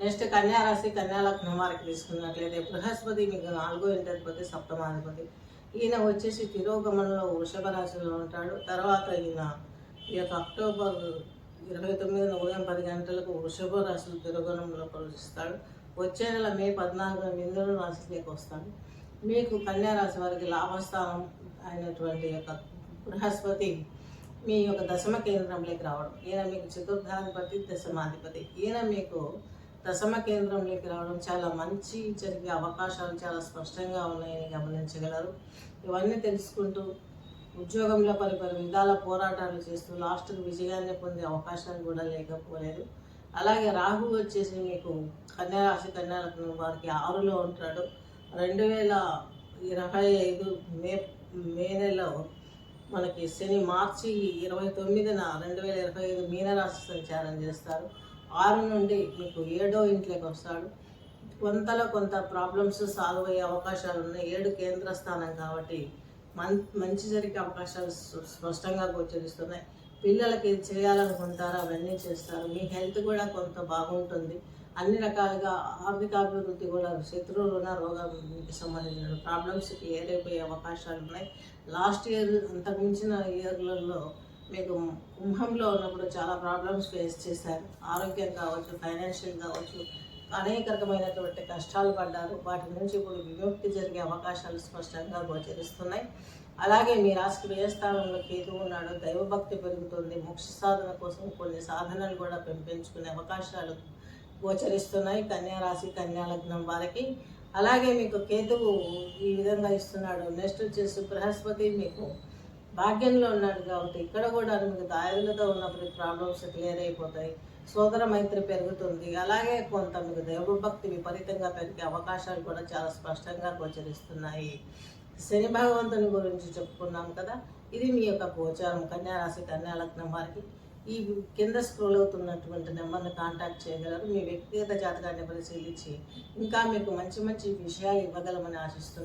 Next కన్యా రాశి కన్యా లగ్నం వారికి తీసుకున్నట్లయితే బృహస్పతి మీకు 4వ ఇంటాధిపతి సప్తమాధిపతి. ఈయన వచ్చేసి తిరోగమనంలో వృషభ రాశిలో ఉంటాడు. తర్వాత ఈయన ఈ యొక్క అక్టోబర్ 29న ఉదయం 10 గంటలకు వృషభ రాశిలో తిరోగమనంలో ప్రవేశిస్తాడు. వచ్చే నెల మే 14న మిథున రాశిలోకి వస్తాడు. మీకు కన్యా రాశి వారికి లాభస్థానం అయినటువంటి యొక్క బృహస్పతి మీ యొక్క దశమ కేంద్రంలోకి రావడం. ఈయన మీకు చతుర్థాధిపతి దశమాధిపతి. ఈయన మీకు దశమ కేంద్రంలోకి రావడం చాలా మంచి జరిగే అవకాశాలు చాలా స్పష్టంగా ఉన్నాయని గమనించగలరు. ఇవన్నీ తెలుసుకుంటూ ఉద్యోగంలో పలు విధాల పోరాటాలు చేస్తూ లాస్ట్కు విజయాన్ని పొందే అవకాశాలు కూడా లేకపోలేదు. అలాగే రాహు వచ్చేసి మీకు కన్యా రాశి కన్యా లగ్నం వారికి 6లో ఉంటాడు. 2025 మే నెలలో మనకి శని మార్చి 29న 2025 మీనరాశి సంచారం చేస్తారు. 6 నుండి మీకు 7వ ఇంట్లోకి వస్తాడు. కొంత ప్రాబ్లమ్స్ సాల్వ్ అయ్యే అవకాశాలు ఉన్నాయి. 7 కేంద్ర స్థానం కాబట్టి మంచి జరిగే అవకాశాలు స్పష్టంగా గోచరిస్తున్నాయి. పిల్లలకి చేయాలనుకుంటారో అవన్నీ చేస్తారు. మీ హెల్త్ కూడా కొంత బాగుంటుంది. అన్ని రకాలుగా ఆర్థికాభివృద్ధి కూడా శత్రు రుణ రోగానికి సంబంధించిన ప్రాబ్లమ్స్ క్లియర్ అయిపోయే అవకాశాలు ఉన్నాయి. లాస్ట్ ఇయర్ అంతకుమించిన ఇయర్లలో మీకు కుంభంలో ఉన్నప్పుడు చాలా ప్రాబ్లమ్స్ ఫేస్ చేశారు. ఆరోగ్యం కావచ్చు, ఫైనాన్షియల్ కావచ్చు, అనేక రకమైనటువంటి కష్టాలు పడ్డారు. వాటి నుంచి ఇప్పుడు విముక్తి జరిగే అవకాశాలు స్పష్టంగా గోచరిస్తున్నాయి. అలాగే మీ రాశికి వ్యయస్థానంలో కేతువు ఉన్నాడు. దైవభక్తి పెరుగుతుంది. మోక్ష సాధన కోసం కొన్ని సాధనలు కూడా పెంచుకునే అవకాశాలు గోచరిస్తున్నాయి కన్యా రాశి కన్యా లగ్నం వారికి. అలాగే మీకు కేతువు ఈ విధంగా ఇస్తున్నాడు. నెక్స్ట్ వచ్చేసి బృహస్పతి మీకు భాగ్యంలో ఉన్నాడు కాబట్టి ఇక్కడ కూడా మీకు దాయులతో ఉన్నప్పుడు ప్రాబ్లమ్స్ క్లియర్ అయిపోతాయి. సోదర మైత్రి పెరుగుతుంది. అలాగే కొంత మీకు దైవభక్తి విపరీతంగా పెరిగే అవకాశాలు కూడా చాలా స్పష్టంగా గోచరిస్తున్నాయి. శని భగవంతుని గురించి చెప్పుకున్నాం కదా. ఇది మీ యొక్క గోచారం కన్యా రాశి కన్యా లగ్నం వారికి. ఈ కింద స్క్రోల్ అవుతున్నటువంటి నెంబర్ని కాంటాక్ట్ చేయగలరు. మీ వ్యక్తిగత జాతకాన్ని పరిశీలించి ఇంకా మీకు మంచి విషయాలు ఇవ్వగలమని ఆశిస్తున్నాను.